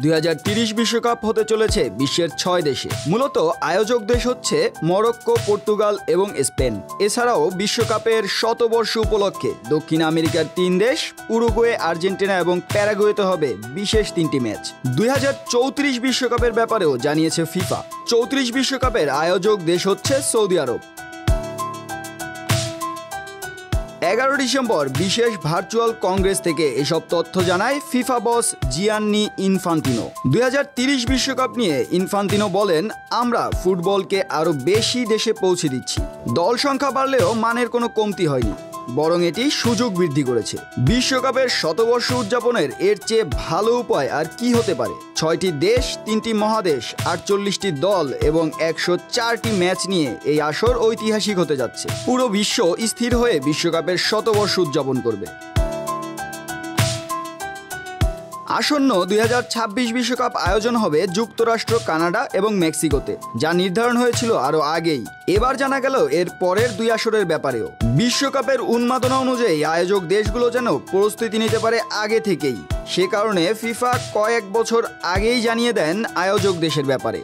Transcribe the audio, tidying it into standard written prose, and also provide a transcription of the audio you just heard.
2030 বিশ্বকাপ হতে চলেছে বিশ্বের 6 দেশে। মূলত আয়োজক দেশ হচ্ছে মরক্কো, পর্তুগাল এবং স্পেন। এছাড়াও বিশ্বকাপের শতবর্ষ উপলক্ষে দক্ষিণ আমেরিকার 3 দেশ উরুগুয়ে, আর্জেন্টিনা এবং প্যারাগুয়েতে হবে বিশেষ 3টি ম্যাচ। 2034 বিশ্বকাপের ব্যাপারেও জানিয়েছে ফিফা। 34 বিশ্বকাপের আয়োজক দেশ হচ্ছে সৌদি আরব। 11 ডিসেম্বর বিশেষ ভার্চুয়াল কংগ্রেস থেকে এসব তথ্য জানায় ফিফা বস জিয়ান্নি ইনফান্তিনো। 2030 বিশ্বকাপ নিয়ে ইনফান্তিনো বলেন, আমরা ফুটবলকে আরও বেশি দেশে পৌঁছে দিচ্ছি। দল সংখ্যা বাড়লেও মানের কোনো কমতি হয়নি, বরং এটি সুযোগ বৃদ্ধি করেছে। বিশ্বকাপের শতবর্ষ উদযাপনের এর চেয়ে ভালো উপায় আর কি হতে পারে? 6টি দেশ, 3টি মহাদেশ, 48টি দল এবং 104টি ম্যাচ নিয়ে এই আসর ঐতিহাসিক হতে যাচ্ছে। পুরো বিশ্ব স্থির হয়ে বিশ্বকাপের শতবর্ষ উদযাপন করবে। আসন্ন 2026 বিশ্বকাপ আয়োজন হবে যুক্তরাষ্ট্র, কানাডা এবং মেক্সিকোতে, যা নির্ধারণ হয়েছিল আরও আগেই। এবার জানা গেল এর পরের 2 আসরের ব্যাপারেও। বিশ্বকাপের উন্মাদনা অনুযায়ী আয়োজক দেশগুলো যেন প্রস্তুতি নিতে পারে আগে থেকেই। সে কারণে ফিফা কয়েক বছর আগেই জানিয়ে দেন আয়োজক দেশের ব্যাপারে।